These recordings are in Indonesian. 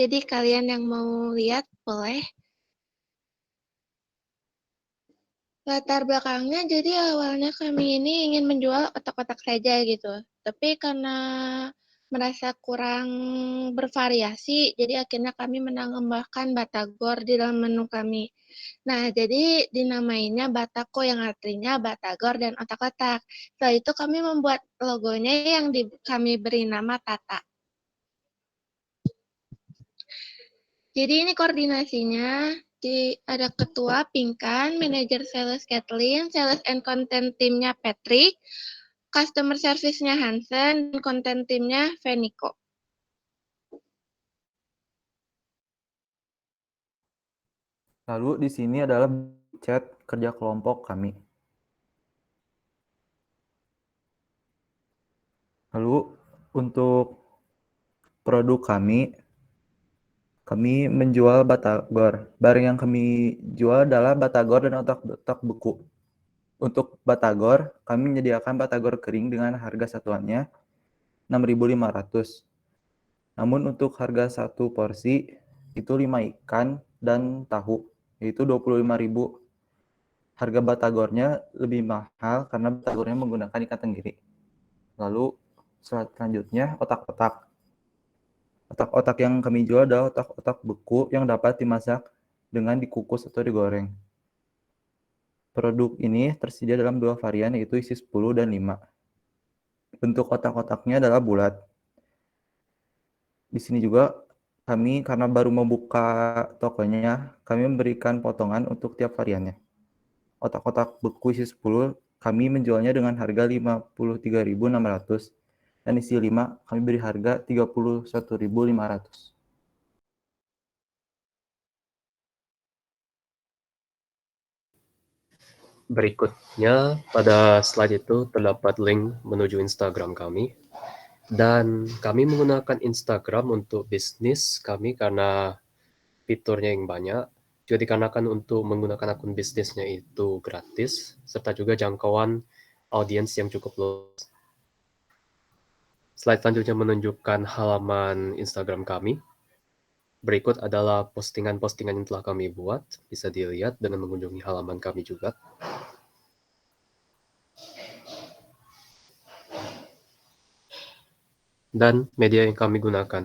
Jadi kalian yang mau lihat boleh. Latar belakangnya jadi awalnya kami ini ingin menjual otak-otak saja gitu. Tapi karena merasa kurang bervariasi, jadi akhirnya kami menambahkan batagor di dalam menu kami. Nah, jadi dinamainya Batako yang artinya batagor dan otak-otak. Setelah itu kami membuat logonya yang kami beri nama Tata. Jadi ini koordinasinya, ada ketua Pinkan, manajer sales Kathleen, sales and content timnya Patrick, customer service-nya Hansen, dan content timnya Veniko. Lalu di sini adalah chat kerja kelompok kami. Lalu untuk produk kami menjual batagor. Barang yang kami jual adalah batagor dan otak-otak beku. Untuk batagor, kami menyediakan batagor kering dengan harga satuannya 6.500. Namun untuk harga satu porsi itu 5 ikan dan tahu, yaitu 25.000. Harga batagornya lebih mahal karena batagornya menggunakan ikan tenggiri. Lalu selanjutnya otak-otak. Otak-otak yang kami jual adalah otak-otak beku yang dapat dimasak dengan dikukus atau digoreng. Produk ini tersedia dalam 2 varian, yaitu isi 10 dan 5. Bentuk otak-otaknya adalah bulat. Di sini juga kami karena baru membuka tokonya, kami memberikan potongan untuk tiap variannya. Otak-otak beku isi 10 kami menjualnya dengan harga 53.600 dan isi 5 kami beri harga 31.500. Berikutnya, pada slide itu terdapat link menuju Instagram kami. Dan kami menggunakan Instagram untuk bisnis kami karena fiturnya yang banyak. Juga dikarenakan untuk menggunakan akun bisnisnya itu gratis, serta juga jangkauan audiens yang cukup luas. Slide selanjutnya menunjukkan halaman Instagram kami. Berikut adalah postingan-postingan yang telah kami buat. Bisa dilihat dengan mengunjungi halaman kami juga. Dan media yang kami gunakan.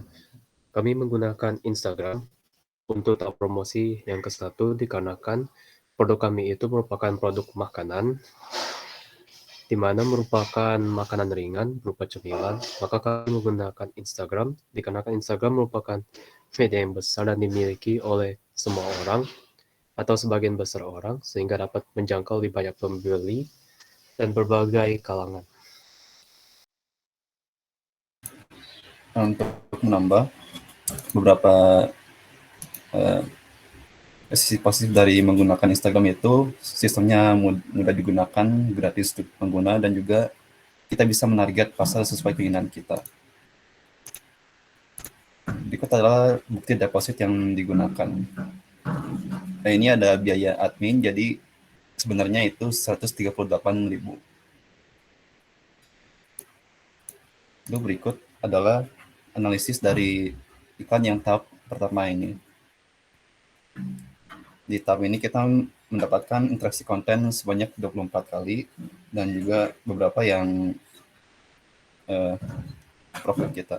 Kami menggunakan Instagram untuk tahap promosi yang ke-1 dikarenakan produk kami itu merupakan produk makanan, di mana merupakan makanan ringan berupa cemilan, maka kami menggunakan Instagram, dikarenakan Instagram merupakan media yang besar dan dimiliki oleh semua orang, atau sebagian besar orang, sehingga dapat menjangkau lebih banyak pembeli dan berbagai kalangan. Untuk menambah beberapa sisi positif dari menggunakan Instagram itu sistemnya mudah digunakan, gratis untuk pengguna, dan juga kita bisa menarget pasar sesuai keinginan kita. Berikut adalah bukti deposit yang digunakan. Nah, ini ada biaya admin, jadi sebenarnya itu 138.000. Lalu berikut adalah analisis dari iklan yang tahap pertama ini. Di tahap ini kita mendapatkan interaksi konten sebanyak 24 kali dan juga beberapa yang profil kita.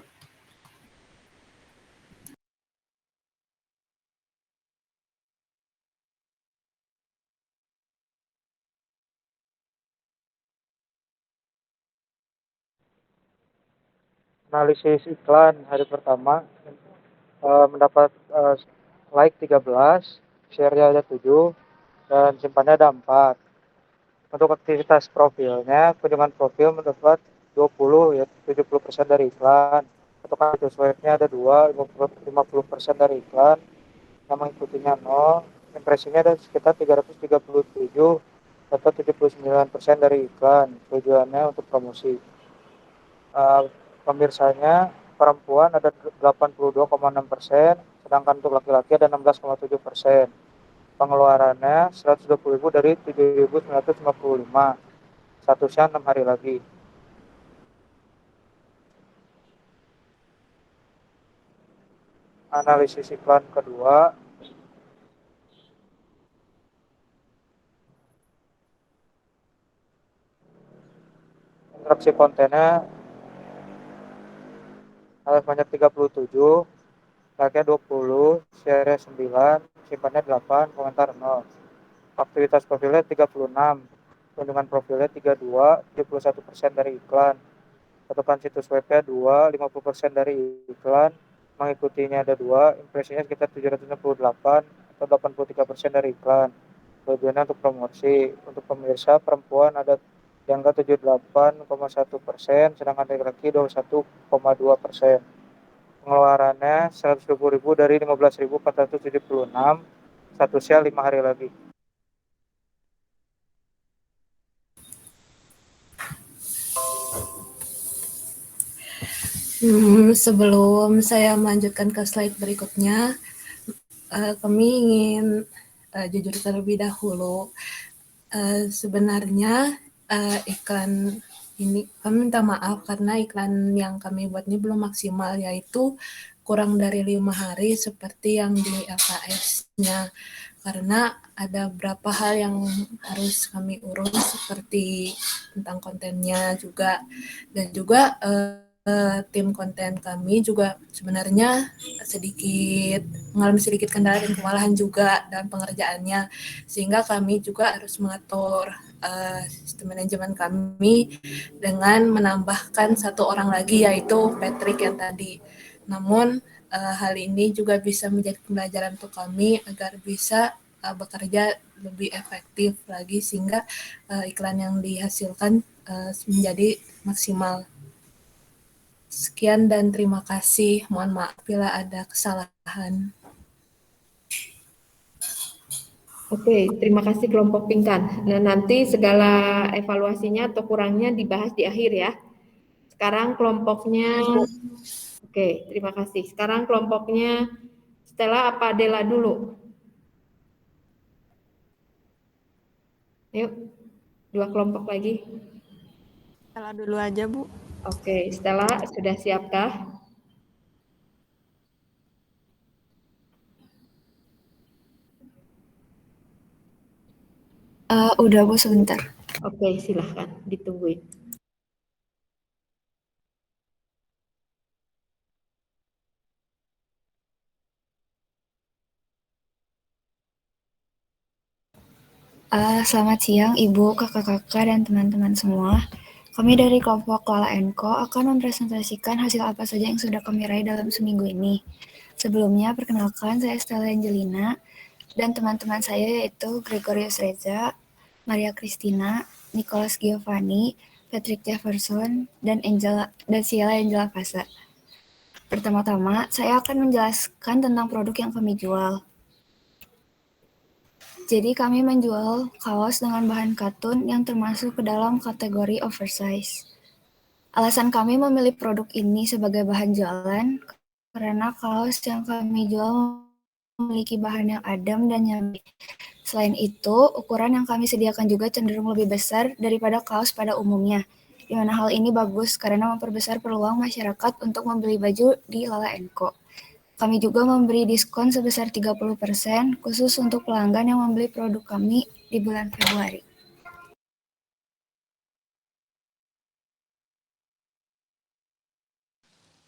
Analisis iklan hari pertama mendapat like 13, share-nya ada 7, dan simpannya ada 4. Untuk aktivitas profilnya, kunjungan profil mendapat 20, ya 70% dari iklan. Untuk aktivitas swipe-nya ada 2, 50% dari iklan. Yang mengikutinya 0, impresinya ada sekitar 337 atau 79% dari iklan. Tujuannya untuk promosi. Pemirsanya perempuan ada 82,6%, sedangkan untuk laki-laki ada 16,7%. Pengeluarannya 120.000 dari 7.955. Statusnya 6 hari lagi. Analisis iklan kedua. Interaksi kontennya sebanyak 37, like-nya 20, share-nya 9, simpannya 8, komentar 0. Aktivitas profilnya 36, kunjungan profilnya 32, 71% dari iklan. Ketukan situs webnya 2, 50% dari iklan. Mengikutinya ada 2, impresinya sekitar 768 atau 83% dari iklan. Tujuannya untuk promosi. Untuk pemirsa perempuan ada yang ke 78,1%, sedangkan laki-laki 21,2%. Pengeluarannya 120.000 dari 15.476, statusnya 5 hari lagi. Sebelum saya melanjutkan ke slide berikutnya, kami ingin jujur terlebih dahulu. Sebenarnya iklan ini kami minta maaf karena iklan yang kami buat ini belum maksimal, yaitu kurang dari 5 hari seperti yang di LKS-nya, karena ada beberapa hal yang harus kami urus seperti tentang kontennya juga, dan juga tim konten kami juga sebenarnya mengalami sedikit kendala dan kewalahan juga dalam pengerjaannya, sehingga kami juga harus mengatur sistem manajemen kami dengan menambahkan 1 orang lagi, yaitu Patrick yang tadi. Namun hal ini juga bisa menjadi pembelajaran untuk kami agar bisa bekerja lebih efektif lagi, sehingga iklan yang dihasilkan menjadi maksimal. Sekian dan terima kasih. Mohon maaf bila ada kesalahan. Oke, terima kasih kelompok Pinkan. Nah, nanti segala evaluasinya atau kurangnya dibahas di akhir ya. Sekarang kelompoknya, oke, terima kasih. Sekarang kelompoknya Stella apa Adela dulu? Yuk, 2 kelompok lagi. Stella dulu aja, Bu. Oke, Stella sudah siapkah? Udah Bu, sebentar. Oke, silahkan ditungguin. Selamat siang Ibu, kakak-kakak, dan teman-teman semua. Kami dari kelompok Lala Co akan mempresentasikan hasil apa saja yang sudah kami raih dalam seminggu ini. Sebelumnya, perkenalkan saya Stella Angelina, dan teman-teman saya yaitu Gregorius Reza, Maria Christina, Nicholas Giovanni, Patrick Jefferson, dan Sheila Angela Fasa. Pertama-tama, saya akan menjelaskan tentang produk yang kami jual. Jadi kami menjual kaos dengan bahan katun yang termasuk ke dalam kategori oversize. Alasan kami memilih produk ini sebagai bahan jualan karena kaos yang kami jual memiliki bahan yang adem dan nyaman. Selain itu, ukuran yang kami sediakan juga cenderung lebih besar daripada kaos pada umumnya, di mana hal ini bagus karena memperbesar peluang masyarakat untuk membeli baju di Lala Co. Kami juga memberi diskon sebesar 30% khusus untuk pelanggan yang membeli produk kami di bulan Februari.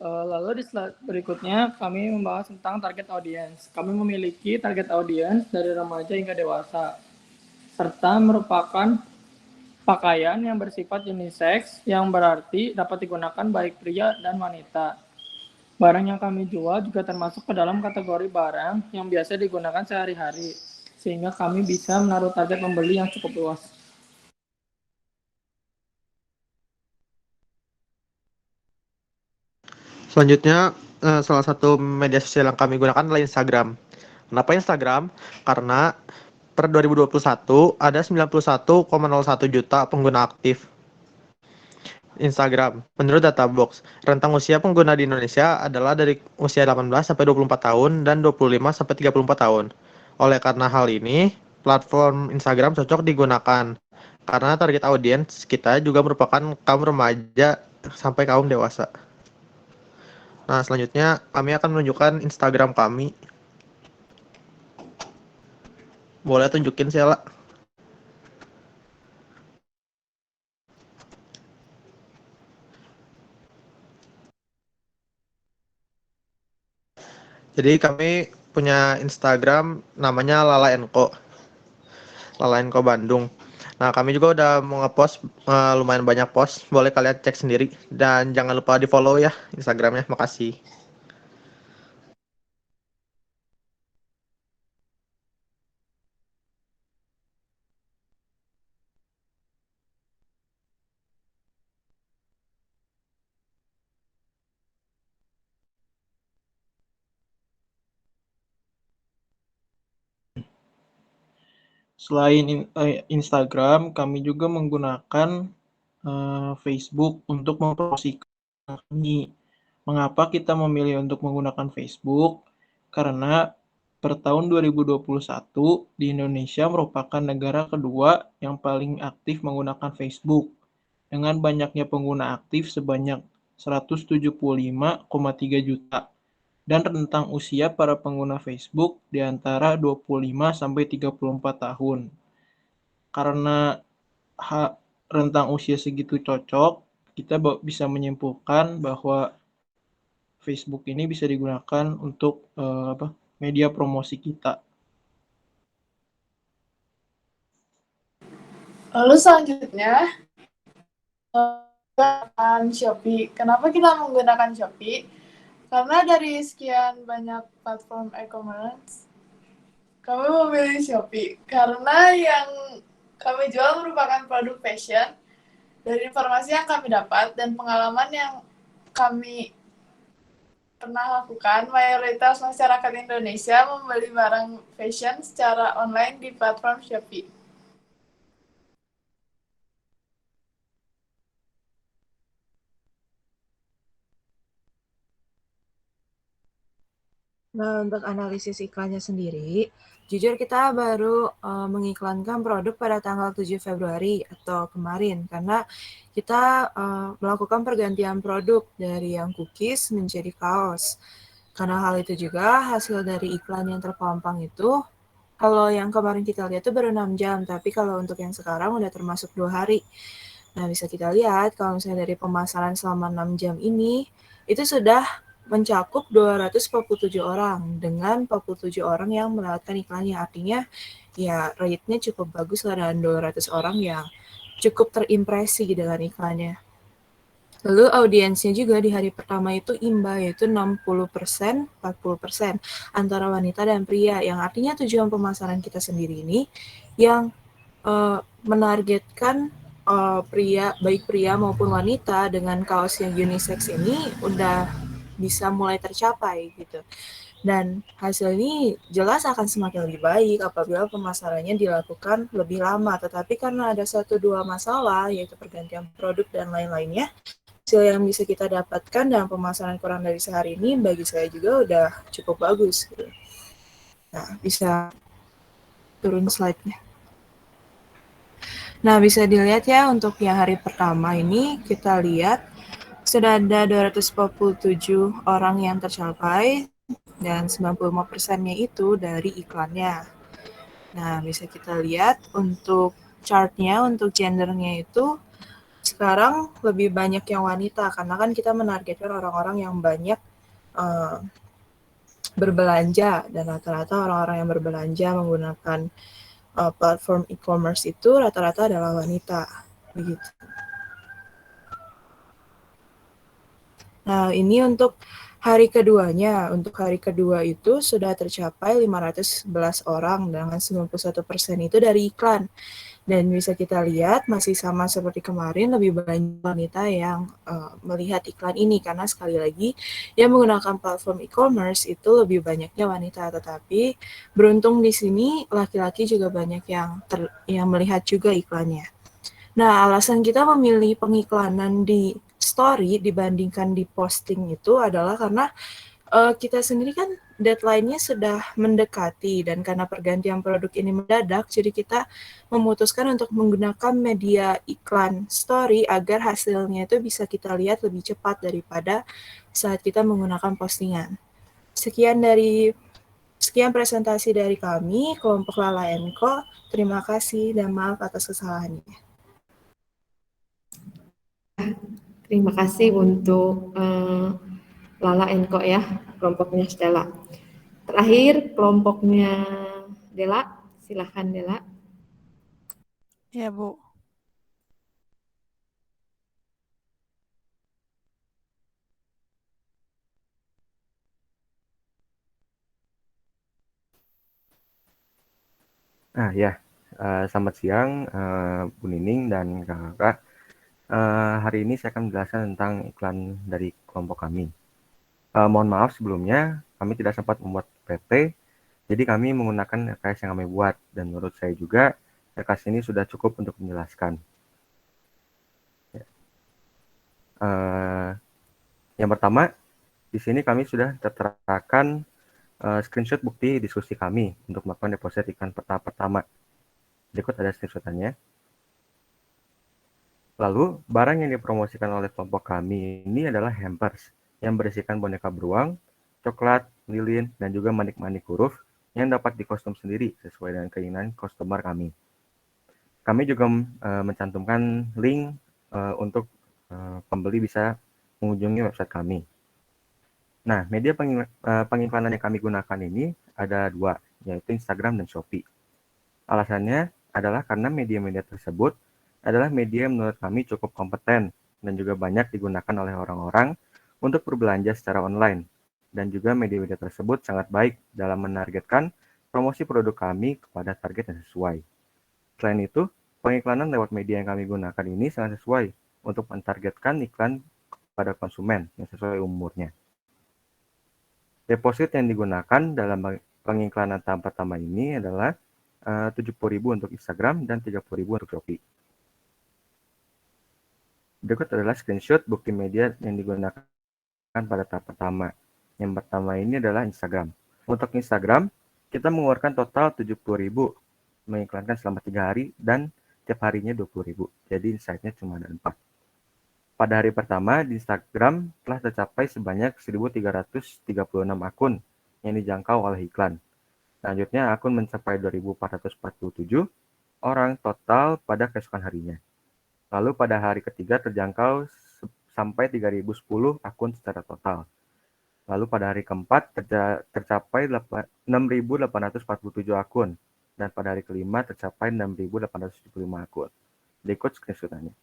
Lalu di slide berikutnya kami membahas tentang target audience. Kami memiliki target audience dari remaja hingga dewasa, serta merupakan pakaian yang bersifat unisex, yang berarti dapat digunakan baik pria dan wanita. Barang yang kami jual juga termasuk ke dalam kategori barang yang biasa digunakan sehari-hari, sehingga kami bisa menaruh target pembeli yang cukup luas. Selanjutnya, salah satu media sosial yang kami gunakan adalah Instagram. Kenapa Instagram? Karena per 2021 ada 91,01 juta pengguna aktif Instagram. Menurut Databox, rentang usia pengguna di Indonesia adalah dari usia 18 sampai 24 tahun dan 25 sampai 34 tahun. Oleh karena hal ini, platform Instagram cocok digunakan karena target audiens kita juga merupakan kaum remaja sampai kaum dewasa. Nah, selanjutnya kami akan menunjukkan Instagram kami. Boleh tunjukin Sela? Jadi kami punya Instagram namanya Lala Co. Lala Co Bandung. Nah, kami juga udah mau ngepost lumayan banyak post. Boleh kalian cek sendiri. Dan jangan lupa di-follow ya Instagramnya. Makasih. Selain Instagram, kami juga menggunakan Facebook untuk mempromosikan kami. Mengapa kita memilih untuk menggunakan Facebook? Karena per tahun 2021 di Indonesia merupakan negara kedua yang paling aktif menggunakan Facebook dengan banyaknya pengguna aktif sebanyak 175,3 juta dan rentang usia para pengguna Facebook di antara 25 sampai 34 tahun. Karena rentang usia segitu cocok, kita bisa menyimpulkan bahwa Facebook ini bisa digunakan untuk media promosi kita. Lalu selanjutnya, menggunakan Shopee. Kenapa kita menggunakan Shopee? Karena dari sekian banyak platform e-commerce, kami memilih Shopee. Karena yang kami jual merupakan produk fashion. Dari informasi yang kami dapat dan pengalaman yang kami pernah lakukan, mayoritas masyarakat Indonesia membeli barang fashion secara online di platform Shopee. Nah, untuk analisis iklannya sendiri, jujur kita baru mengiklankan produk pada tanggal 7 Februari atau kemarin, karena kita melakukan pergantian produk dari yang cookies menjadi kaos. Karena hal itu juga hasil dari iklan yang terpampang itu, kalau yang kemarin kita lihat itu baru 6 jam, tapi kalau untuk yang sekarang udah termasuk 2 hari. Nah, bisa kita lihat kalau misalnya dari pemasaran selama 6 jam ini, itu sudah mencakup 247 orang dengan 47 orang yang melewatkan iklannya. Artinya ya rate-nya cukup bagus lah dengan 200 orang yang cukup terimpresi dengan iklannya. Lalu audiensnya juga di hari pertama itu imbang, yaitu 60%, 40% antara wanita dan pria, yang artinya tujuan pemasaran kita sendiri ini yang menargetkan pria, baik pria maupun wanita dengan kaos yang unisex ini udah bisa mulai tercapai gitu. Dan hasil ini jelas akan semakin lebih baik apabila pemasarannya dilakukan lebih lama. Tetapi karena ada 1-2 masalah, yaitu pergantian produk dan lain-lainnya, hasil yang bisa kita dapatkan dalam pemasaran kurang dari sehari ini bagi saya juga udah cukup bagus. Gitu. Nah, bisa turun slide-nya. Nah, bisa dilihat ya untuk yang hari pertama ini kita lihat sudah ada 247 orang yang tercapai dan 95%-nya itu dari iklannya. Nah, bisa kita lihat untuk chart-nya, untuk gendernya itu sekarang lebih banyak yang wanita karena kan kita menargetkan orang-orang yang banyak berbelanja dan rata-rata orang-orang yang berbelanja menggunakan platform e-commerce itu rata-rata adalah wanita, begitu. Nah, ini untuk hari keduanya. Untuk hari kedua itu sudah tercapai 511 orang dengan 91% itu dari iklan. Dan bisa kita lihat masih sama seperti kemarin, lebih banyak wanita yang melihat iklan ini. Karena sekali lagi, yang menggunakan platform e-commerce itu lebih banyaknya wanita. Tetapi beruntung di sini laki-laki juga banyak yang melihat juga iklannya. Nah, alasan kita memilih pengiklanan di story dibandingkan di posting itu adalah karena kita sendiri kan deadline-nya sudah mendekati dan karena pergantian produk ini mendadak, jadi kita memutuskan untuk menggunakan media iklan story agar hasilnya itu bisa kita lihat lebih cepat daripada saat kita menggunakan postingan. Sekian presentasi dari kami, kelompok Lala Co. Terima kasih dan maaf atas kesalahannya. Terima kasih untuk Lala Co ya, kelompoknya Stella. Terakhir kelompoknya Dela, silakan Dela. Ya, Bu. Ya, selamat siang Bu Nining dan kakak. Hari ini saya akan menjelaskan tentang iklan dari kelompok kami. Mohon maaf sebelumnya, kami tidak sempat membuat PT, jadi kami menggunakan RKS yang kami buat, dan menurut saya juga RKS ini sudah cukup untuk menjelaskan. Yang pertama, di sini kami sudah terterakan screenshot bukti diskusi kami untuk melakukan deposit iklan tahap pertama. Berikut ada screenshotannya. Lalu, barang yang dipromosikan oleh kelompok kami ini adalah hampers yang berisikan boneka beruang, coklat, lilin, dan juga manik-manik huruf yang dapat dikostum sendiri sesuai dengan keinginan customer kami. Kami juga mencantumkan link untuk pembeli bisa mengunjungi website kami. Nah, media pengiklanan yang kami gunakan ini ada dua, yaitu Instagram dan Shopee. Alasannya adalah karena media-media tersebut adalah media yang menurut kami cukup kompeten dan juga banyak digunakan oleh orang-orang untuk berbelanja secara online. Dan juga media-media tersebut sangat baik dalam menargetkan promosi produk kami kepada target yang sesuai. Selain itu, pengiklanan lewat media yang kami gunakan ini sangat sesuai untuk mentargetkan iklan kepada konsumen yang sesuai umurnya. Deposit yang digunakan dalam pengiklanan tahap pertama ini adalah 70.000 untuk Instagram dan 30.000 untuk Shopee. Berikut adalah screenshot bukti media yang digunakan pada tahap pertama. Yang pertama ini adalah Instagram. Untuk Instagram, kita mengeluarkan total 70.000, mengiklankan selama 3 hari dan tiap harinya 20.000. Jadi insight-nya cuma ada 4. Pada hari pertama di Instagram telah tercapai sebanyak 1.336 akun yang dijangkau oleh iklan. Selanjutnya akun mencapai 2.447 orang total pada keesokan harinya. Lalu pada hari ketiga terjangkau sampai 3.010 akun secara total. Lalu pada hari keempat tercapai 6.847 akun. Dan pada hari kelima tercapai 6.875 akun. Berikut screenshot-nya.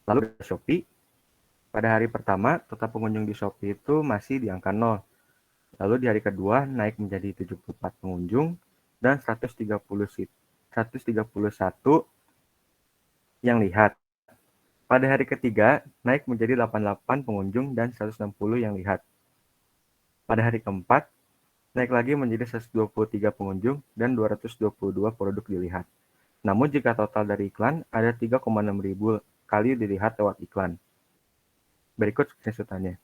Lalu di Shopee, pada hari pertama total pengunjung di Shopee itu masih di angka 0. Lalu di hari kedua naik menjadi 74 pengunjung dan 131 yang lihat. Pada hari ketiga naik menjadi 88 pengunjung dan 160 yang lihat. Pada hari keempat naik lagi menjadi 123 pengunjung dan 222 produk dilihat. Namun jika total dari iklan ada 3,6 ribu kali dilihat lewat iklan. Berikut screenshot-nya.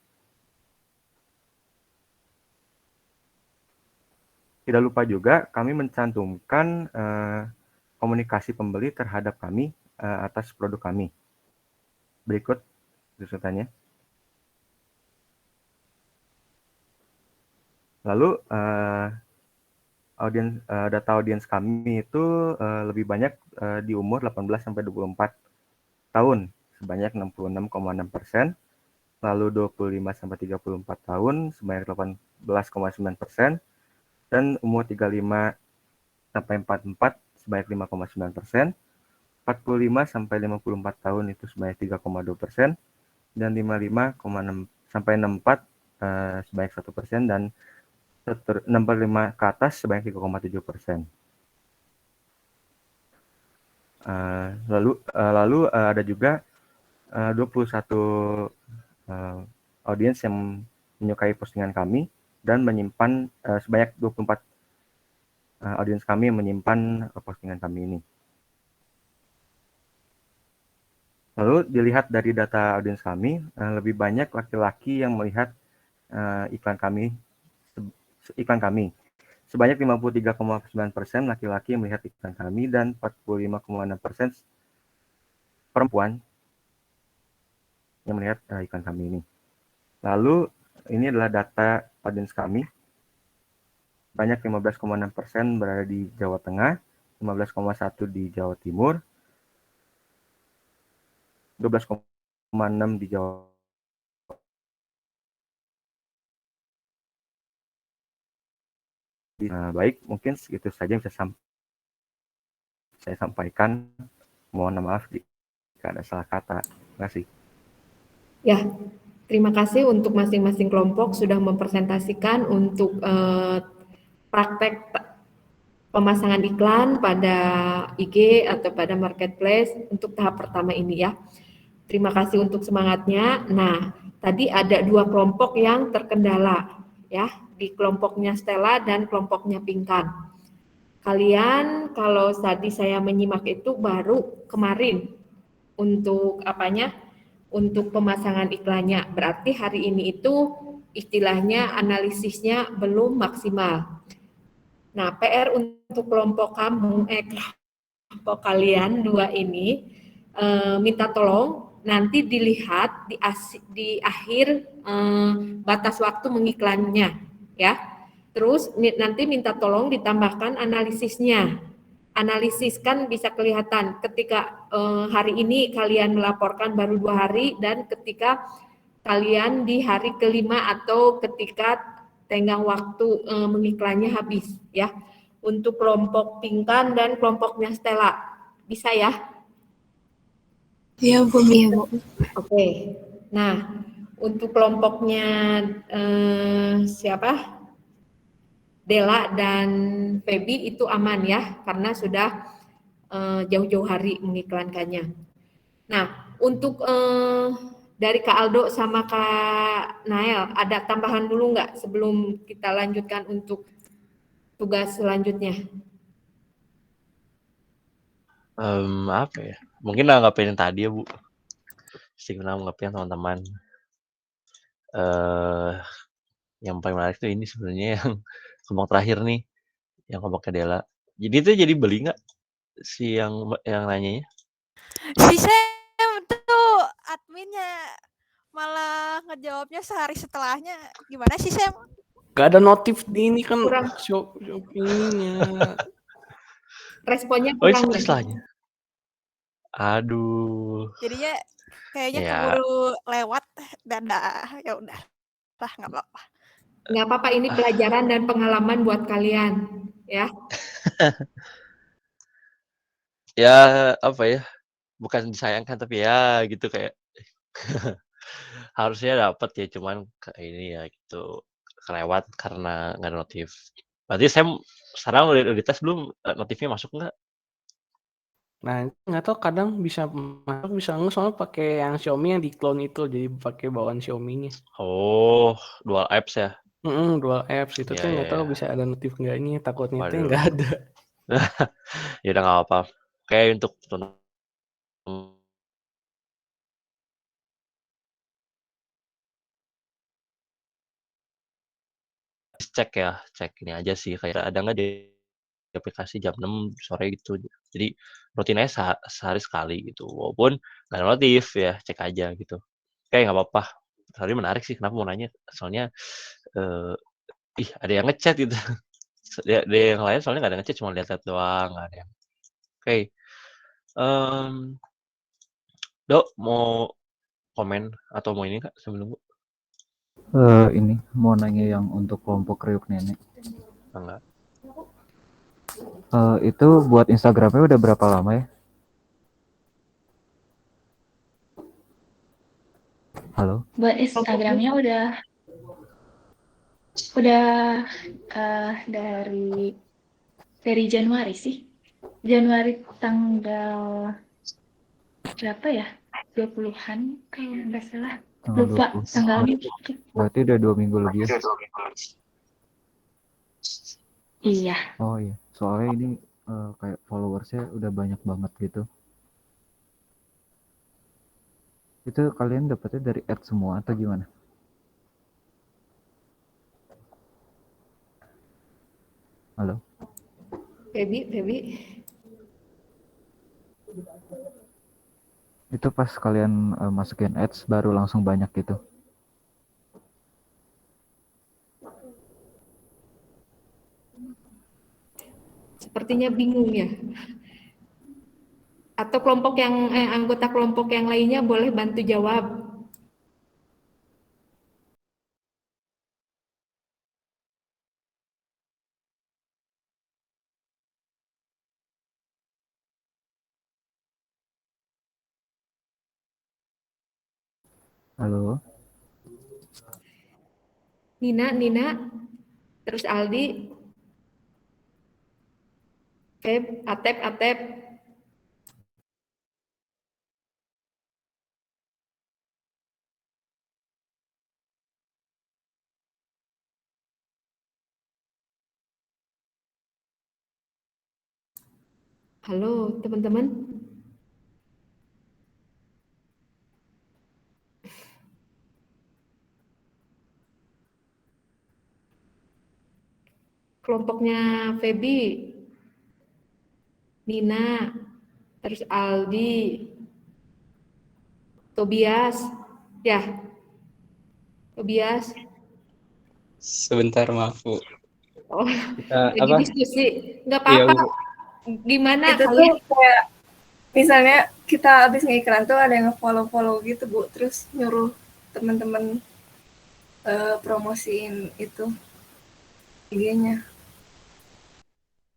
Tidak lupa juga kami mencantumkan komunikasi pembeli terhadap kami atas produk kami. Berikut screenshot-nya. Lalu data audiens kami itu lebih banyak di umur 18-24 tahun sebanyak 66,6%, lalu 25-34 tahun sebanyak 18,9%, dan umur 35-44 sebanyak 5,9%, 45-54 tahun itu sebanyak 3,2%, dan 55-64 sebanyak 1%, dan 65 ke atas sebanyak 3,7%. Lalu ada juga 21 audiens yang menyukai postingan kami dan menyimpan sebanyak 24 audiens kami yang menyimpan postingan kami ini. Lalu dilihat dari data audiens kami, lebih banyak laki-laki yang melihat iklan kami. Sebanyak 53,9% laki-laki yang melihat iklan kami dan 45,6% perempuan yang melihat iklan kami ini. Lalu ini adalah data audiens kami. Banyak 15,6% berada di Jawa Tengah, 15,1% di Jawa Timur, 12,6% di Jawa. Baik, mungkin segitu saja yang bisa saya sampaikan. Mohon maaf jika ada salah kata. Terima kasih. Ya, terima kasih untuk masing-masing kelompok sudah mempresentasikan untuk praktek pemasangan iklan pada IG atau pada marketplace untuk tahap pertama ini ya. Terima kasih untuk semangatnya. Nah, tadi ada 2 kelompok yang terkendala ya, di kelompoknya Stella dan kelompoknya Pinkan. Kalian kalau tadi saya menyimak itu baru kemarin untuk apanya? Untuk pemasangan iklannya. Berarti hari ini itu istilahnya analisisnya belum maksimal. Nah, PR untuk kelompok kamu, kelompok kalian 2 ini, minta tolong nanti dilihat di akhir batas waktu mengiklannya, ya. Terus nanti minta tolong ditambahkan analisisnya. Analisis kan bisa kelihatan ketika hari ini kalian melaporkan baru 2 hari dan ketika kalian di hari kelima atau ketika tenggang waktu mengiklannya habis ya. Untuk kelompok Pinkan dan kelompoknya Stella. Bisa ya? Iya Bu. Iya Bu. Oke. Nah, untuk kelompoknya siapa? Dela dan Feby itu aman ya, karena sudah jauh-jauh hari mengiklankannya. Nah, untuk dari Kak Aldo sama Kak Nael, ada tambahan dulu nggak sebelum kita lanjutkan untuk tugas selanjutnya? Apa ya? Mungkin nanggapin yang tadi ya Bu. Signal nanggapin teman-teman. Yang paling menarik tuh ini sebenarnya yang kelompok terakhir nih, yang kelompoknya Dela. Jadi itu jadi beli nggak si yang nanyanya? Si Sam tuh adminnya malah ngejawabnya sehari setelahnya. Gimana sih Sam? Gak ada notif di ini kan Kurang. Shopee-nya. Responnya Oh, itu kurang. setelahnya. Aduh. Jadinya kayaknya Ya. keburu lewat dan ya udah. Lah nggak apa-apa. Nggak apa-apa, ini pelajaran dan pengalaman buat kalian ya. Ya apa ya? Bukan disayangkan tapi ya gitu kayak harusnya dapat ya cuman ini ya gitu kelewat karena nggak ada notif. Berarti saya sekarang udah tes belum notifnya masuk nggak? Nah, nggak tahu kadang bisa masuk bisa enggak soalnya pakai yang Xiaomi yang di clone itu jadi pakai bawaan Xiaomi-nya. Oh, dual apps ya? Dual apps itu tuh nggak tahu bisa ada notif nggaknya, takutnya tuh nggak ada. Ya udah nggak apa-apa. Kayak untuk cek ini aja sih kayak ada nggak di aplikasi jam 6 sore gitu. Jadi rutin aja sehari sekali gitu. Walaupun nggak ada notif ya cek aja gitu. Kayak nggak apa-apa. Tadi menarik sih kenapa mau nanya. Soalnya ada yang ngechat gitu. Ada yang lain soalnya nggak ada ngechat cuma lihat-lihat doang nggak ada yang. Oke. Dok mau komen atau mau ini Kak sebelum Bu? Ini mau nanya yang untuk kelompok Riuk Nenek. Enggak. Itu buat Instagramnya udah berapa lama ya? Halo? Buat Instagramnya udah dari Januari sih. Januari tanggal berapa ya? 20-an kalau nggak salah. Lupa tanggalnya. Berarti udah 2 minggu lebih ya? Iya. Oh iya, soalnya ini kayak followersnya udah banyak banget gitu. Itu kalian dapetnya dari ads semua atau gimana? Halo? Feby. Itu pas kalian masukin ads baru langsung banyak gitu? Sepertinya bingung ya. Atau anggota kelompok yang lainnya boleh bantu jawab. Halo? Nina, terus Aldi, Feb, Atep. Halo teman-teman. Kelompoknya Feby, Nina, terus Aldi, Tobias, ya, Tobias. Sebentar maaf Bu. Oh, Kita lagi apa? diskusi. Nggak Iya apa-apa. Bu. Gimana Itu tuh kalian? kayak misalnya kita habis ngiklan tuh ada yang follow gitu Bu, terus nyuruh teman-teman promosiin itu IG-nya.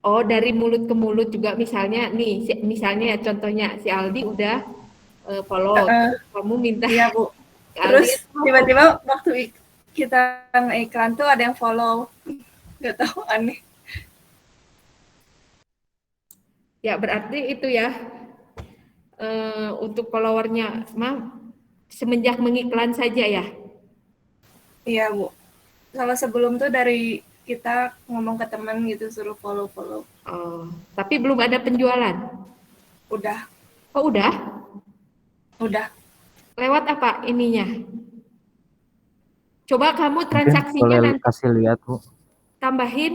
Oh, dari mulut ke mulut juga misalnya nih, misalnya ya contohnya si Aldi udah follow, kamu minta Iya Bu. Aldi Terus tiba-tiba waktu kita ngiklan tuh ada yang follow. Nggak tahu, aneh. ya berarti itu ya untuk followernya semenjak mengiklan saja ya. Iya Bu. Kalau sebelum tuh dari kita ngomong ke teman gitu suruh follow. Oh, tapi belum ada penjualan. Udah. Oh udah? Udah. Lewat apa ininya? Coba kamu Mungkin transaksinya boleh nanti kasih lihat Bu. tambahin,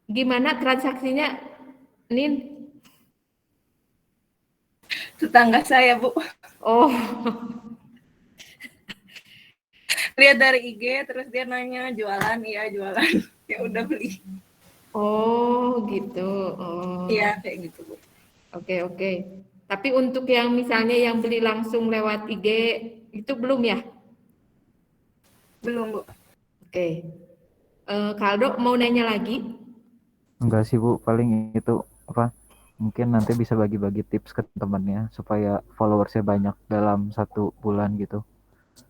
gimana transaksinya, Nin? Tetangga saya Bu. Oh. Lihat dari IG terus dia nanya jualan, iya jualan. Ya udah beli. Oh gitu. Oh. Iya kayak gitu Bu. Oke. Tapi untuk yang misalnya yang beli langsung lewat IG itu belum ya? Belum Bu. Oke. Kaldo mau nanya lagi? Enggak sih Bu, paling itu apa? Mungkin nanti bisa bagi-bagi tips ke temannya supaya followersnya banyak dalam 1 bulan gitu.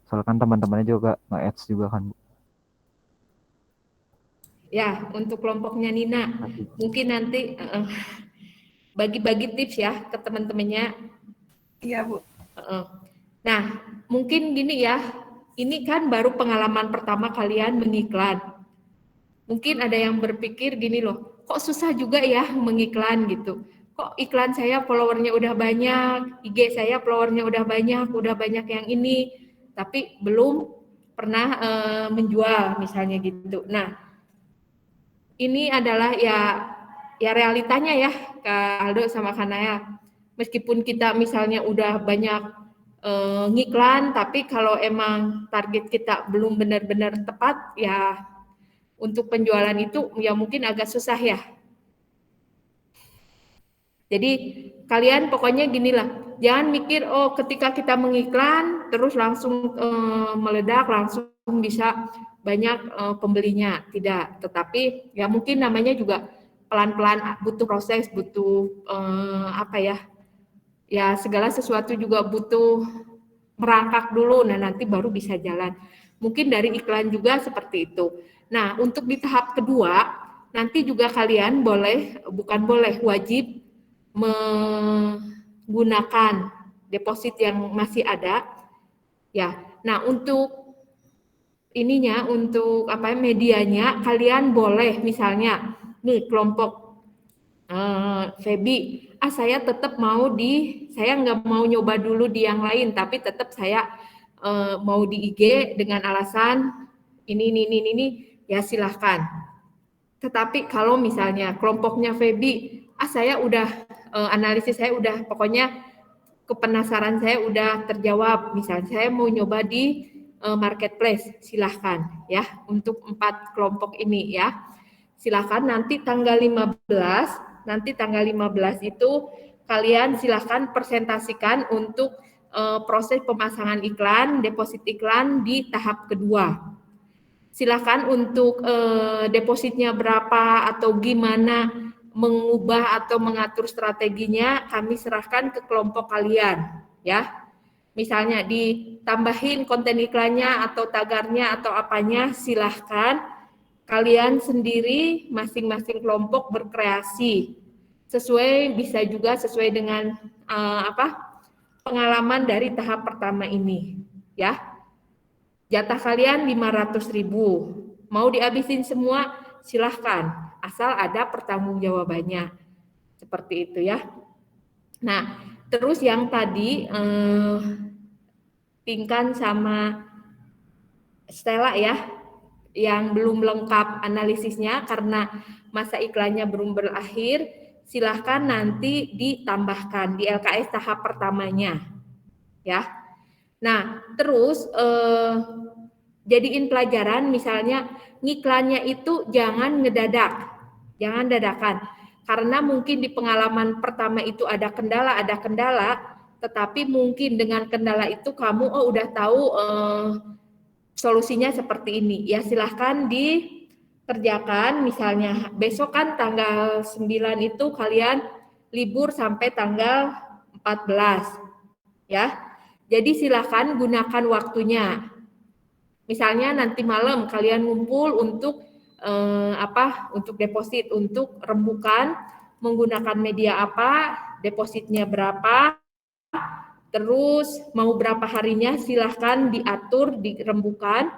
Soalnya kan teman-temannya juga nge-ads juga kan Bu. Ya, untuk kelompoknya Nina, mungkin nanti bagi-bagi tips ya ke teman-temannya. Iya Bu. Nah, mungkin gini ya, ini kan baru pengalaman pertama kalian mengiklan. Mungkin ada yang berpikir gini loh, kok susah juga ya mengiklan gitu. Kok iklan saya followernya udah banyak, IG saya followernya udah banyak yang ini, tapi belum pernah menjual misalnya gitu. Nah, ini adalah ya realitanya ya Kak Aldo sama Kanaya. Meskipun kita misalnya udah banyak ngiklan, tapi kalau emang target kita belum benar-benar tepat, ya untuk penjualan itu ya mungkin agak susah ya. Jadi kalian pokoknya ginilah, jangan mikir oh ketika kita mengiklan terus langsung meledak, langsung bisa banyak pembelinya, tidak. Tetapi ya mungkin namanya juga pelan-pelan, butuh proses, butuh ya segala sesuatu juga butuh merangkak dulu, nah nanti baru bisa jalan. Mungkin dari iklan juga seperti itu. Nah, untuk di tahap kedua, nanti juga kalian wajib menggunakan deposit yang masih ada. Ya, nah untuk medianya, kalian boleh misalnya, nih kelompok Feby saya tetap saya nggak mau nyoba dulu di yang lain, tapi tetap saya mau di IG dengan alasan ini, ya silahkan. Tetapi kalau misalnya kelompoknya Feby, saya udah analisis saya udah pokoknya kepenasaran saya udah terjawab. Misalnya saya mau nyoba di marketplace, silahkan ya untuk 4 kelompok ini ya. Silahkan nanti tanggal 15 itu kalian silahkan presentasikan untuk proses pemasangan iklan, deposit iklan di tahap kedua. Silahkan untuk depositnya berapa atau gimana mengubah atau mengatur strateginya kami serahkan ke kelompok kalian ya. Misalnya ditambahin konten iklannya atau tagarnya atau apanya, silahkan kalian sendiri masing-masing kelompok berkreasi bisa juga sesuai dengan pengalaman dari tahap pertama ini ya. Jatah kalian 500.000, mau dihabisin semua silahkan, asal ada pertanggungjawabannya, seperti itu ya. Nah, terus yang tadi Pinkan sama Stella ya, yang belum lengkap analisisnya karena masa iklannya belum berakhir, silahkan nanti ditambahkan di LKS tahap pertamanya ya. Nah, terus jadiin pelajaran misalnya ngiklannya itu jangan jangan dadakan. Karena mungkin di pengalaman pertama itu ada kendala, tetapi mungkin dengan kendala itu kamu udah tahu solusinya seperti ini. Ya silahkan dikerjakan, misalnya besok kan tanggal 9 itu kalian libur sampai tanggal 14 ya. Jadi silakan gunakan waktunya. Misalnya nanti malam kalian ngumpul untuk untuk deposit, untuk rembukan menggunakan media apa, depositnya berapa, terus mau berapa harinya silahkan diatur, dirembukan.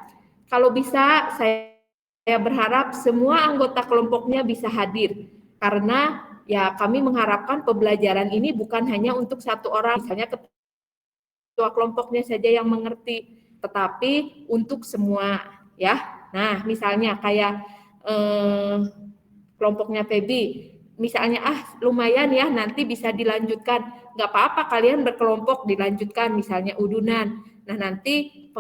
Kalau bisa saya berharap semua anggota kelompoknya bisa hadir karena ya kami mengharapkan pembelajaran ini bukan hanya untuk satu orang, misalnya ketua kelompoknya saja yang mengerti, tetapi untuk semua ya. Nah, misalnya kayak kelompoknya Feby, misalnya lumayan ya nanti bisa dilanjutkan, nggak apa-apa kalian berkelompok dilanjutkan misalnya udunan. Nah nanti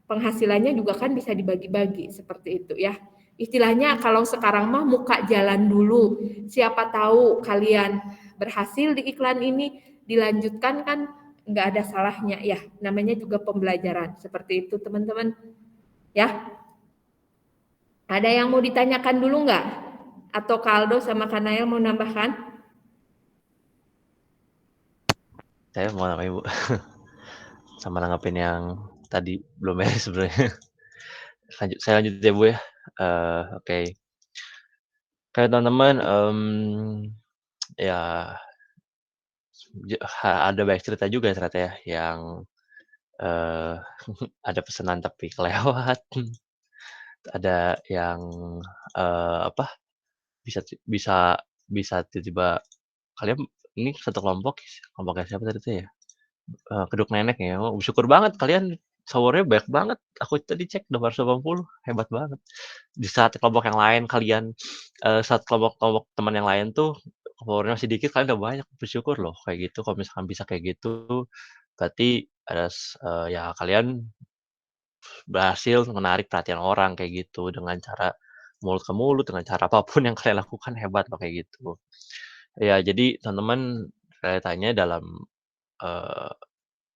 penghasilannya juga kan bisa dibagi-bagi seperti itu ya. Istilahnya kalau sekarang mah muka jalan dulu, siapa tahu kalian berhasil di iklan ini dilanjutkan kan nggak ada salahnya ya, namanya juga pembelajaran seperti itu teman-teman ya. Ada yang mau ditanyakan dulu nggak? Atau Kaldo sama Kanael mau nambahkan? Saya mau nambahin Bu, sama nanggapin yang tadi belum beres sebenarnya. Saya lanjut ya Bu ya. Oke. Kayak teman-teman, ya ada banyak cerita juga ternyata ya yang ada pesanan tapi kelewat, ada yang bisa tiba-tiba kalian ini satu kelompoknya siapa tadi tuh ya? Keduk Nenek ya, syukur banget kalian followernya banyak banget, aku tadi cek 280, hebat banget. Di saat kelompok yang lain kalian saat kelompok teman yang lain tuh followernya masih dikit, kalian udah banyak, bersyukur loh kayak gitu. Kalau misalkan bisa kayak gitu, berarti ada ya kalian berhasil menarik perhatian orang kayak gitu, dengan cara mulut ke mulut, dengan cara apapun yang kalian lakukan hebat loh kayak gitu. Ya jadi teman-teman kelihatannya dalam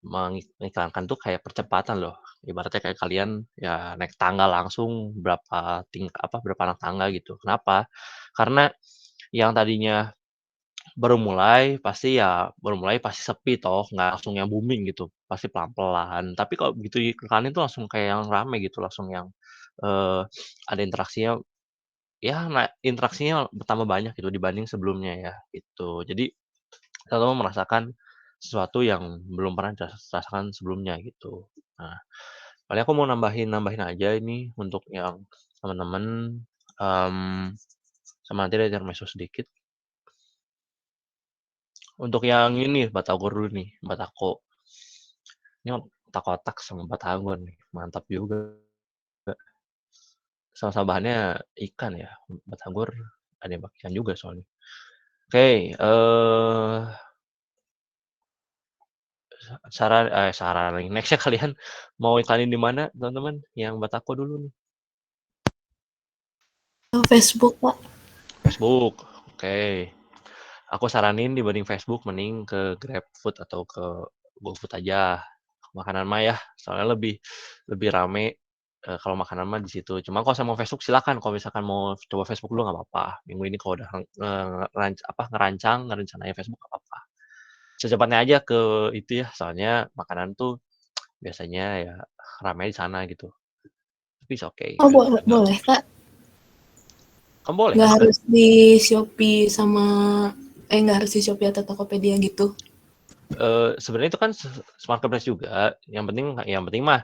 mengiklankan tuh kayak percepatan loh. Ibaratnya kayak kalian ya naik tangga langsung berapa anak tangga gitu. Kenapa? Karena yang tadinya baru mulai pasti sepi toh, nggak langsung yang booming gitu, pasti pelan-pelan. Tapi kalau begitu diiklanin tuh langsung kayak yang rame gitu, langsung yang ada interaksinya, ya interaksinya bertambah banyak gitu dibanding sebelumnya ya, gitu. Jadi teman-teman merasakan sesuatu yang belum pernah dirasakan sebelumnya gitu. Nah, paling aku mau nambahin aja ini untuk yang teman-teman, sama nanti ada intermezzo sedikit. Untuk yang ini Batagor dulu nih, Batako. Ini otak-otak sama Batagor nih, mantap juga. Sama-sama bahannya ikan ya, Batagor ada yang pakai ikan juga soalnya. Oke, saran lagi, next-nya kalian mau iklanin di mana teman-teman? Yang Batako dulu nih. Facebook, Pak. Facebook, oke. Aku saranin dibanding Facebook mending ke GrabFood atau ke GoFood aja. Makanan mah ya, soalnya lebih rame kalau makanan mah di situ. Cuma kalau sama Facebook silakan kalau misalkan mau coba Facebook dulu nggak apa-apa. Minggu ini kalau udah ngerencanain Facebook nggak apa-apa. Secepatnya aja ke itu ya, soalnya makanan tuh biasanya ya ramai di sana gitu. Tapi it's okay. Oh, boleh, Kak. Kamu boleh Nggak kan? harus di Shopee nggak harus di Shopee atau Tokopedia gitu. Sebenarnya itu kan marketplace juga. Yang penting mah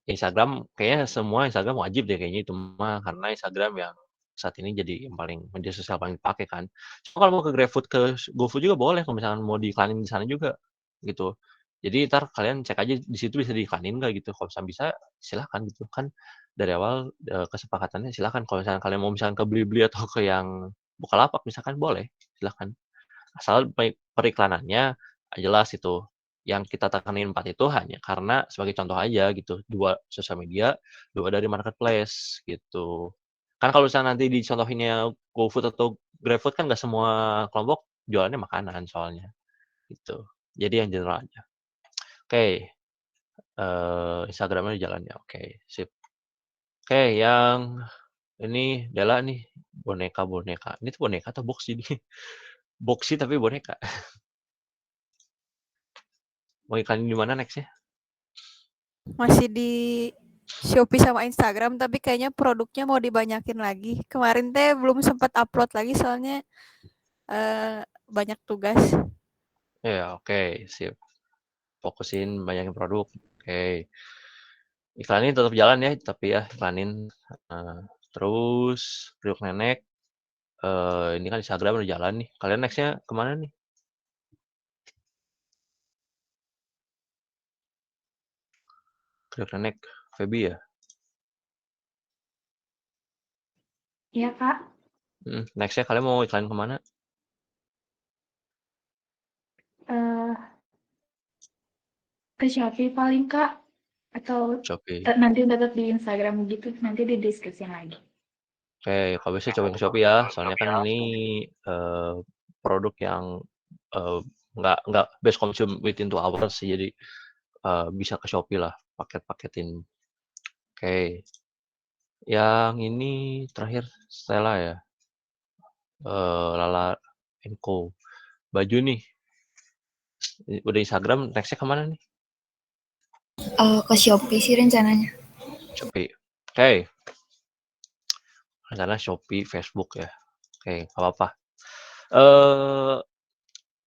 Instagram, kayaknya semua Instagram wajib deh kayaknya itu mah, karena Instagram yang saat ini jadi yang paling media sosial paling dipakai kan. Cuma kalau mau ke GrabFood, ke GoFood juga boleh kalau misalkan mau diiklanin di sana juga, gitu. Jadi entar kalian cek aja di situ bisa diiklanin nggak gitu, kalau misalkan bisa silakan gitu. Kan dari awal, kesepakatannya silakan kalau misalkan kalian mau misalkan ke Blibli atau ke yang Bukalapak misalkan boleh, silakan. Asal periklanannya jelas itu. Yang kita tekanin 4 itu hanya karena sebagai contoh aja gitu, 2 sosial media, 2 dari marketplace gitu. Kan kalau misalnya nanti dicontohinnya GoFood atau GrabFood kan nggak semua kelompok jualannya makanan soalnya, gitu. Jadi yang general aja. Oke, Instagram-nya di jalan ya, oke, sip. Oke, yang ini Dela nih, boneka. Ini tuh boneka atau box ini? Box sih tapi boneka. Mau iklanin di mana next-nya? Masih di Shopee sama Instagram, tapi kayaknya produknya mau dibanyakin lagi. Kemarin teh belum sempat upload lagi soalnya banyak tugas. Ya, oke, sip. Fokusin banyakin produk. Oke. Iklanin tetap jalan ya, tapi ya iklanin. Terus Priok Nenek, ini kan Instagram udah jalan nih. Kalian next-nya kemana nih? Priok Nenek, Feby ya? Iya, Kak. Next-nya kalian mau iklan kemana? Eh, ke Shopee paling, Kak. Atau Shopee. nanti tetap di Instagram gitu, nanti di deskripsi lagi. Oke, kalau bisa cobain ke Shopee ya. Soalnya kan ini produk yang nggak best consume within 2 hours sih. Jadi bisa ke Shopee lah, paket-paketin. Oke. Yang ini terakhir Stella ya. Lala & Co. Baju nih. Udah Instagram, next-nya kemana nih? Ke Shopee sih rencananya. Shopee. Oke. Rencana Shopee, Facebook ya. Oke, nggak apa-apa.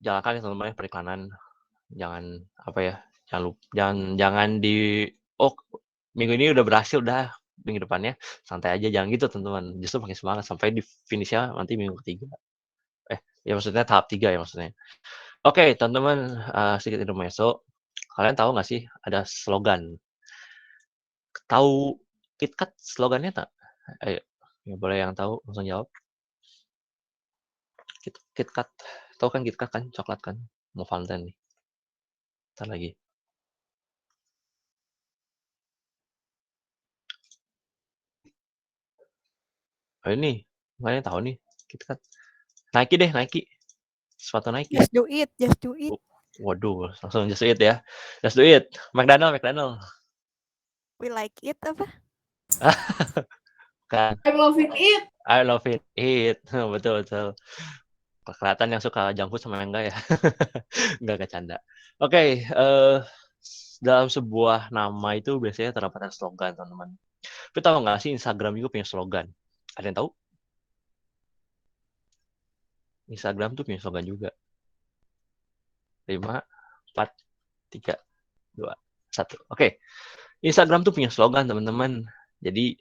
Jalankan ya teman-teman periklanan. Jangan apa ya? Jangan minggu ini udah berhasil dah. Minggu depannya santai aja, jangan gitu teman-teman. Justru makin semangat sampai di finish-nya nanti minggu ketiga. Ya maksudnya tahap 3 ya maksudnya. Oke, teman-teman, sedikit intermezzo. Kalian tahu nggak sih ada slogan? Tahu KitKat slogannya tak? Ayo, ya boleh yang tahu langsung jawab. KitKat, tahu kan KitKat kan coklat kan? Mau Valentine nih. Ntar lagi. Oh ini, makanya tahu nih KitKat. Nike deh, Nike. Sepatu Nike. Just do it. Waduh, langsung just do it ya. Just do it. McDonald. We like it apa? Kan. I love it. I love it. Betul. Kelihatan yang suka junk food sama yang enggak ya. Enggak canda. Oke, dalam sebuah nama itu biasanya terdapat slogan, teman-teman. Tapi tahu nggak sih Instagram juga punya slogan? Ada yang tahu? Instagram tuh punya slogan juga. 5, 4, 3, 2, 1. Oke. Instagram tuh punya slogan, teman-teman. Jadi,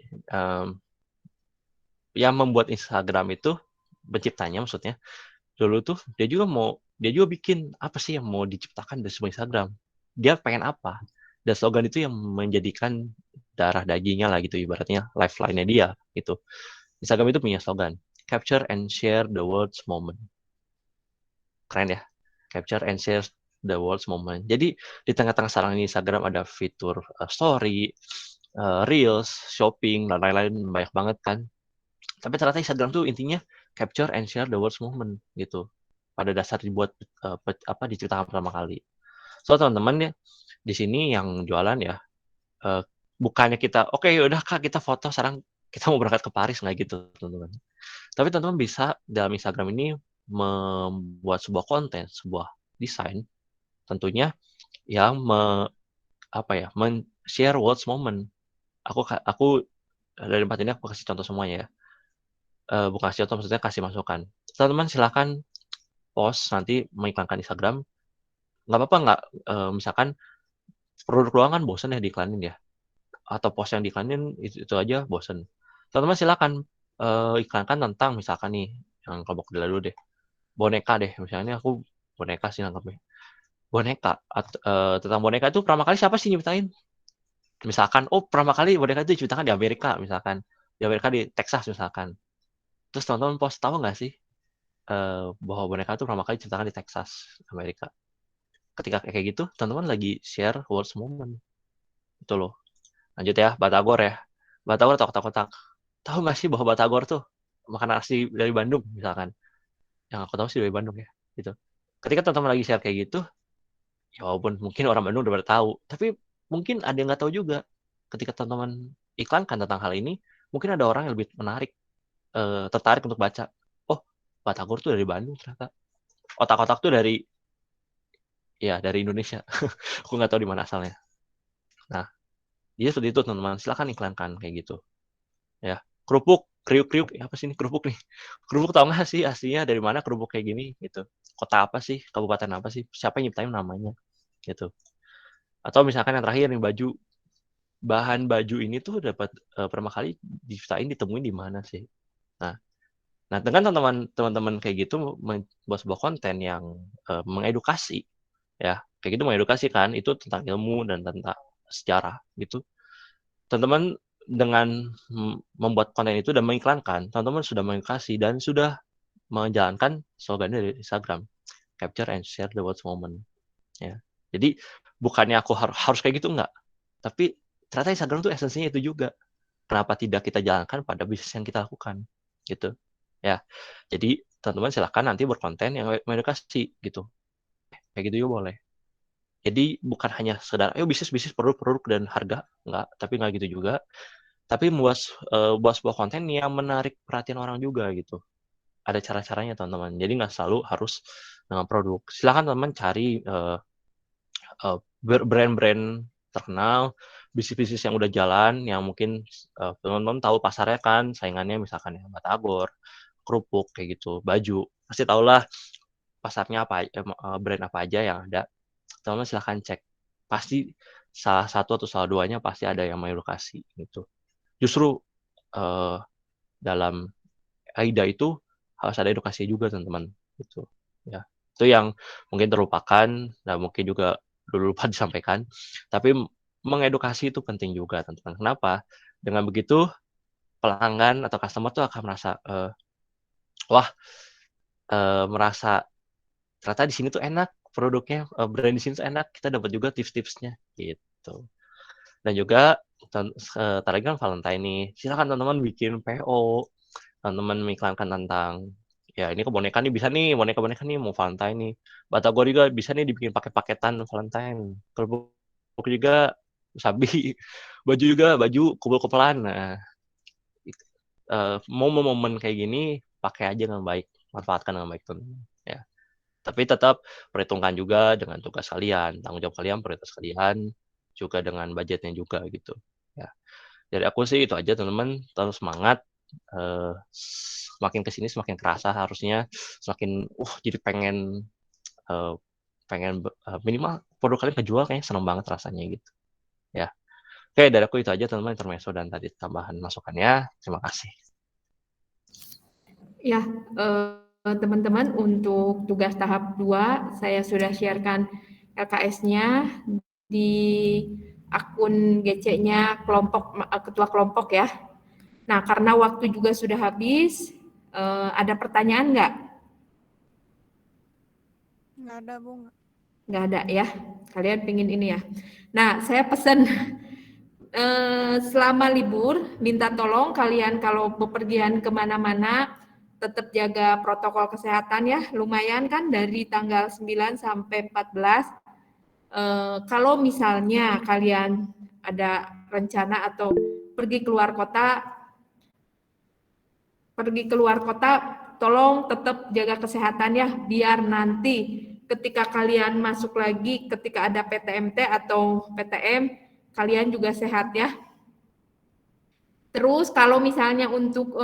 yang membuat Instagram itu, penciptanya maksudnya, dulu tuh dia juga mau dia juga bikin apa sih yang mau diciptakan dari sebuah Instagram. Dia pengen apa? Dan slogan itu yang menjadikan darah dagingnya lah gitu, ibaratnya lifeline-nya dia gitu. Instagram itu punya slogan, capture and share the world's moment. Keren ya, capture and share the world's moment. Jadi di tengah-tengah sekarang ini Instagram ada fitur story, reels, shopping, dan lain-lain banyak banget kan. Tapi ternyata Instagram tuh intinya capture and share the world's moment gitu. Pada dasar dibuat diciptakan pertama kali. So teman-teman ya di sini yang jualan ya, bukannya kita oke udah Kak kita foto sekarang kita mau berangkat ke Paris nggak gitu teman-teman. Tapi teman-teman bisa dalam Instagram ini membuat sebuah konten, sebuah desain tentunya yang share world's moment. Aku dari tempat ini aku kasih contoh semuanya ya. Bukan kasih contoh, maksudnya kasih masukan. Teman-teman silakan post nanti mengiklankan Instagram. Nggak apa-apa nggak, misalkan produk ruangan bosan ya diiklanin ya. Atau post yang diiklanin itu aja bosan. Teman-teman silakan iklankan tentang misalkan nih, yang kelompok dulu deh. Boneka deh, misalnya aku boneka sih nangkepnya. Boneka, tentang boneka itu pertama kali siapa sih nyiptain? Misalkan, pertama kali boneka itu diciptakan di Amerika, misalkan. Di Amerika, di Texas, misalkan. Terus teman-teman post, tahu nggak sih bahwa boneka itu pertama kali diciptakan di Texas, Amerika. Ketika kayak gitu, teman-teman lagi share world's moment. Itu loh. Lanjut ya, Batagor ya. Batagor atau kotak-kotak. Tahu nggak sih bahwa Batagor tuh makanan asli dari Bandung, misalkan. Yang aku tahu sih dari Bandung ya. Gitu. Ketika teman-teman lagi share kayak gitu, ya walaupun mungkin orang Bandung udah tahu, tapi mungkin ada yang nggak tahu juga. Ketika teman-teman iklankan tentang hal ini, mungkin ada orang yang lebih tertarik untuk baca. Oh, Batagor tuh dari Bandung ternyata. Otak-otak tuh dari Indonesia. Aku nggak tahu di mana asalnya. Nah, jadi seperti itu teman-teman. Silakan iklankan kayak gitu. Ya, kerupuk, kriuk-kriuk, apa sih ini kerupuk nih? Kerupuk tahu nggak sih aslinya dari mana kerupuk kayak gini gitu? Kota apa sih? Kabupaten apa sih? Siapa yang nyiptain namanya? Gitu. Atau misalkan yang terakhir nih baju. Bahan baju ini tuh dapat pertama kali ditemuin di mana sih? Nah, dengan teman-teman kayak gitu membuat sebuah konten yang mengedukasi, ya kayak gitu mengedukasi kan, itu tentang ilmu dan tentang sejarah gitu. Teman-teman dengan membuat konten itu dan mengiklankan, teman-teman sudah mengedukasi dan sudah menjalankan slogan dari Instagram, capture and share the world's moment. Ya, jadi bukannya aku harus kayak gitu enggak, tapi ternyata Instagram tuh esensinya itu juga. Kenapa tidak kita jalankan pada bisnis yang kita lakukan, gitu. Ya, jadi teman-teman silahkan nanti berkonten yang mengedukasi gitu. Kayak gitu juga boleh. Jadi bukan hanya sekedar bisnis produk dan harga, enggak, tapi enggak gitu juga. Tapi buat sebuah konten yang menarik perhatian orang juga gitu. Ada cara-caranya teman-teman. Jadi nggak selalu harus dengan produk. Silahkan teman-teman cari brand-brand terkenal, bisnis-bisnis yang udah jalan, yang mungkin teman-teman tahu pasarnya kan, saingannya misalkan ya Batagor, kerupuk kayak gitu, baju, pasti tahulah pasarnya apa, brand apa aja yang ada. Teman-teman silahkan cek, pasti salah satu atau salah duanya pasti ada yang mengedukasi gitu. Justru dalam AIDA itu harus ada edukasi juga teman-teman gitu ya. Itu yang mungkin terlupakan dan mungkin juga dulu lupa disampaikan, tapi mengedukasi itu penting juga teman-teman. Kenapa? Dengan begitu pelanggan atau customer tuh akan merasa merasa ternyata di sini tuh enak produknya, brand di sini tuh enak, kita dapat juga tips-tipsnya gitu. Dan juga lagi kan Valentine nih, silakan teman-teman bikin PO, teman-teman mengiklankan tentang ya ini boneka nih bisa nih, boneka-boneka nih mau Valentine nih. Batagor juga bisa nih dibikin pakai paketan Valentine. Kerupuk juga sabi, baju juga baju kumpul-kumpulan. Nah, momen-momen kayak gini pakai aja dengan baik, manfaatkan dengan baik teman. Ya. Tapi tetap perhitungkan juga dengan tugas kalian, tanggung jawab kalian, prioritas kalian, juga dengan budgetnya juga gitu. Ya. Dari aku sih itu aja teman-teman, terus semangat. Semakin kesini semakin kerasa harusnya semakin jadi pengen minimal produk kalian kejual kayaknya seneng banget rasanya gitu ya. Oke, dari aku itu aja teman-teman, intermezzo dan tadi tambahan masukannya. Terima kasih. Ya, teman-teman untuk tugas tahap 2 saya sudah sharekan LKS-nya di akun GC-nya ketua kelompok ya. Nah, karena waktu juga sudah habis, ada pertanyaan nggak? Nggak ada, Bu. Nggak ada ya, kalian pengen ini ya. Nah, saya pesan selama libur, minta tolong kalian kalau bepergian kemana-mana, tetap jaga protokol kesehatan ya, lumayan kan dari tanggal 9 sampai 14. Kalau misalnya kalian ada rencana atau pergi keluar kota, tolong tetap jaga kesehatan ya, biar nanti ketika kalian masuk lagi, ketika ada PTMT atau PTM, kalian juga sehat ya. Terus kalau misalnya untuk